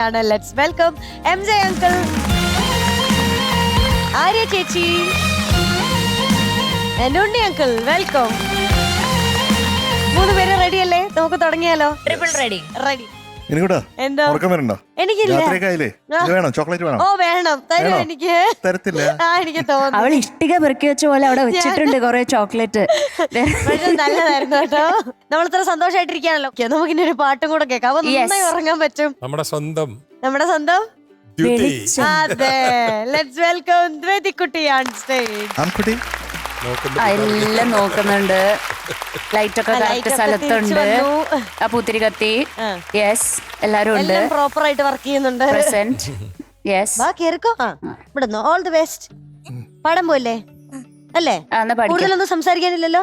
Let's welcome MJ uncle, Arya ചേച്ചി, and Undi uncle. Welcome. മൂന്ന് പേര് റെഡി അല്ലേ? നമുക്ക് തുടങ്ങിയാലോ? Triple ready. റെഡി. എന്താ എനിക്കില്ല. ചോക്ലേറ്റ് വേണോ? ഓ വേണം. തരൂ എനിക്ക്. തരത്തില്ല. എനിക്ക് തോന്നുന്നു അവൾ ഇഷ്ടിക പെറുക്കി വെച്ച പോലെ അവിടെ വെച്ചിട്ടുണ്ട് കൊറേ ചോക്ലേറ്റ്. നല്ലതായിരുന്നു കേട്ടോ. നമ്മളിത്ര സന്തോഷമായിട്ടിരിക്കാണല്ലോ. നമുക്ക് ഇനി ഒരു പാട്ടും കൂടെ കേൾക്കാം. അപ്പൊ നന്നായി ഉറങ്ങാൻ പറ്റും. നമ്മുടെ സ്വന്തം അതെ. Let's welcome Dwethikkutty on stage. എല്ലാം നോക്കുന്നുണ്ട്. ലൈറ്റ് ഒക്കെ കറക്റ്റ് സ്ഥലത്തുണ്ട്. ആ പൂത്തിരി കത്തി. യെസ്, എല്ലാരും ഉണ്ട്. പ്രോപ്പർ ആയിട്ട് വർക്ക് ചെയ്യുന്നുണ്ട്. പ്രസന്റ്. യെസ്. കേറിക്കോ. ഇവിടെ ഓൾ ദി ബെസ്റ്റ്. പാടാൻ പോയില്ലേ അല്ലേ? കൂടുതലൊന്നും സംസാരിക്കാനില്ലല്ലോ.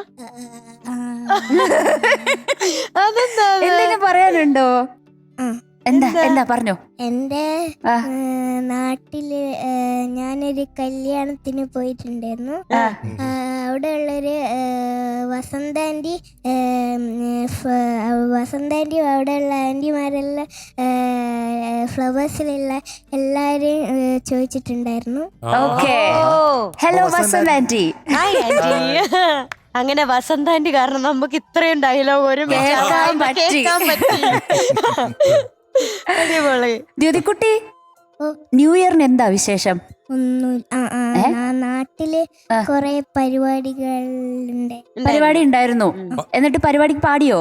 എന്തെങ്കിലും പറയാനുണ്ടോ? എന്താ പറഞ്ഞോ? എന്റെ നാട്ടില് ഞാനൊരു കല്യാണത്തിന് പോയിട്ടുണ്ടായിരുന്നു. അവിടെ ഉള്ളൊരു വസന്താൻറ്റി അവിടെ ഉള്ള ആന്റിമാരെല്ലാം ഫ്ലവേഴ്സിലുള്ള എല്ലാരെയും ചോദിച്ചിട്ടുണ്ടായിരുന്നു. ഹലോ വസന്താൻറ്റി. അങ്ങനെ വസന്താൻറ്റി കാരണം നമുക്ക് ഇത്രയും ഡയലോഗ് ഒരു ദ്യുതിക്കുട്ടി, ന്യൂ ഇയറിന് എന്താ വിശേഷം? നാട്ടില് കൊറേ പരിപാടി ഉണ്ടായിരുന്നു. എന്നിട്ട് പരിപാടിക്ക് പാടിയോ?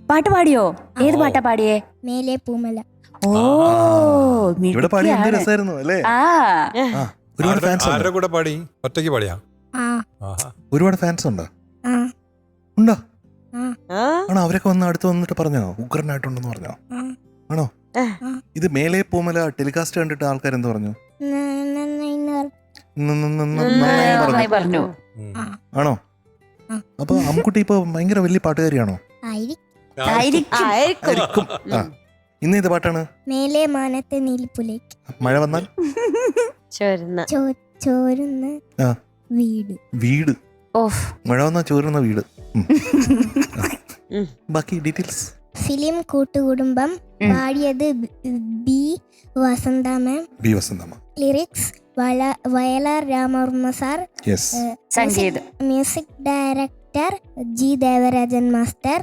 പാട്ട് പാടിയോ? ഏത് പാട്ടാ പാടിയേ? മേലെ പൂമല. ഓ, ഒരുപാട് ഫാൻസ് ഉണ്ടോ? ഉണ്ടോ? ആണോ? അവരൊക്കെ വന്ന് അടുത്ത് വന്നിട്ട് പറഞ്ഞോ ഉഗ്രനായിട്ടുണ്ടെന്ന് പറഞ്ഞോ? ആണോ? ഇത് മേലെ പൂമല ടെലികാസ്റ്റ് കണ്ടിട്ട് ആൾക്കാർ എന്ത് പറഞ്ഞു? പറഞ്ഞു. ആണോ? അപ്പൊ അമ്മുക്കുട്ടി ഇപ്പൊ ഭയങ്കര വലിയ പാട്ടുകാരിയാണോ? ആയിരിക്കും. ഇന്ന് ഏത് പാട്ടാണ്? മേലെ മാനത്തെ നീലിപ്പുലേക്ക്. മഴ വന്നാൽ ചോരുന്ന വീട്. മഴ വന്നാ ചോരുന്ന വീട്. ബാക്കി ഡീറ്റെയിൽസ്. ഫിലിം കൂട്ടുകുടുംബം. പാടിയത് B Vasanthamma. Lyrics Vayalar Ramavarma sir. സംഗീതം music director G Devarajan master.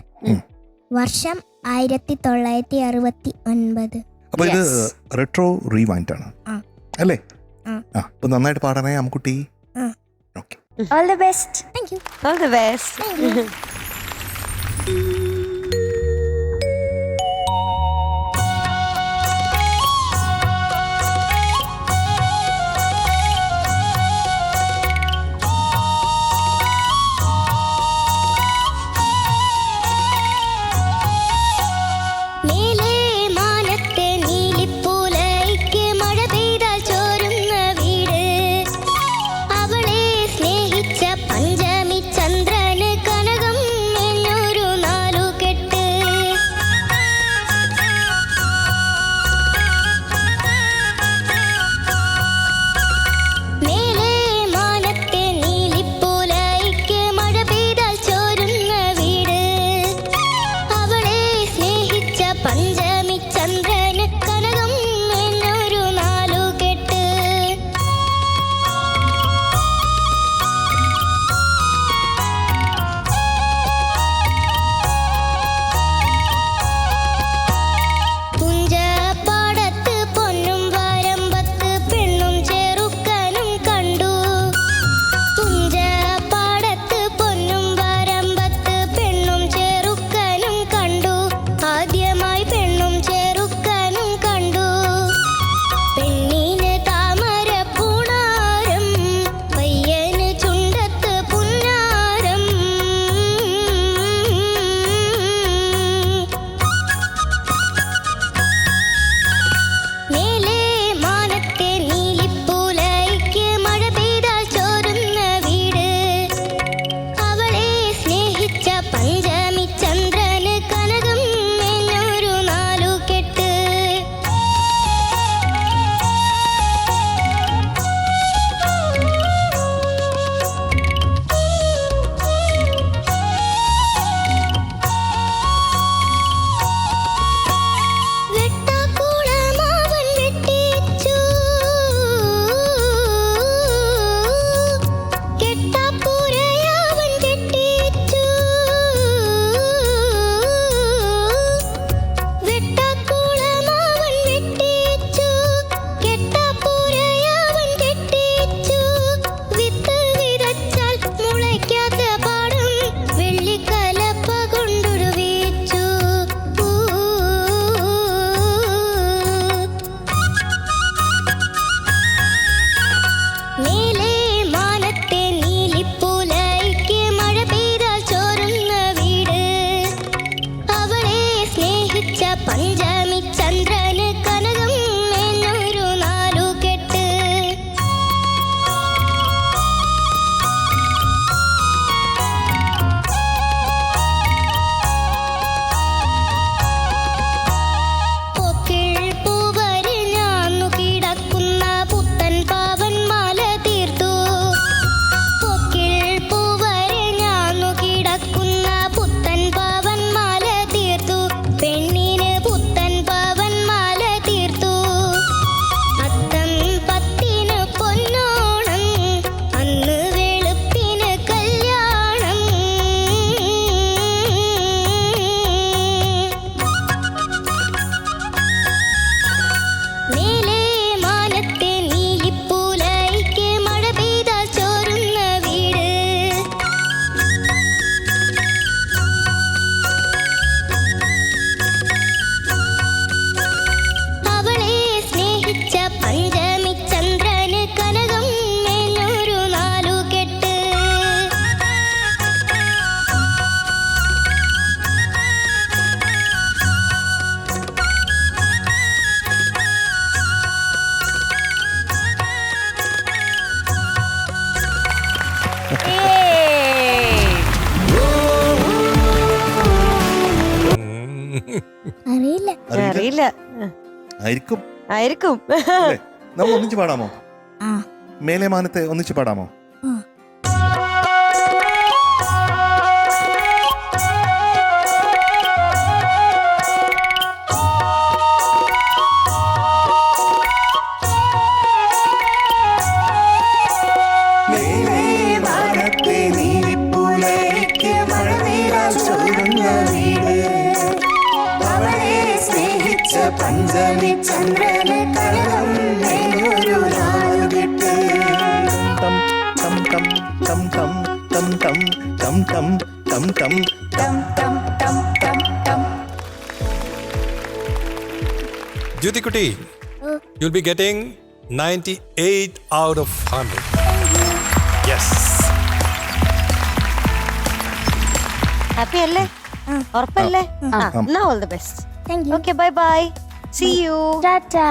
വർഷം 1969. അപ്പൊ ഇത് റെട്രോ റീവൈൻഡ് ആണ് അല്ലേ? അപ്പൊ നന്നായിട്ട് പാടണേ Ammukutty. Okay, all the best. Thank you. All the best. Panchami ചന്ദ്രന് കനകം അറിയില്ല. ആയിരിക്കും. ആയിരിക്കും. അല്ലേ? നമ്മൾ ഒന്നിച്ച് പാടാമോ? ആ. മേലെ മാനത്തെ ഒന്നിച്ച് പാടാമോ? പഞ്ചമി ചന്ദ്രന് കലകം മേലൊരു നാലുകെട്ട് ടം ടം ടം ടം ടം ടം ടം ടം ടം ടം ടം ടം ടം ടം ടം ടം. Jyotikutti, you'll be getting 98 out of 100. Yes. Happy അല്ലേ? ഉറപ്പല്ലേ? എന്നാ all the best. Thank U. Okay, bye bye. See you. Tata.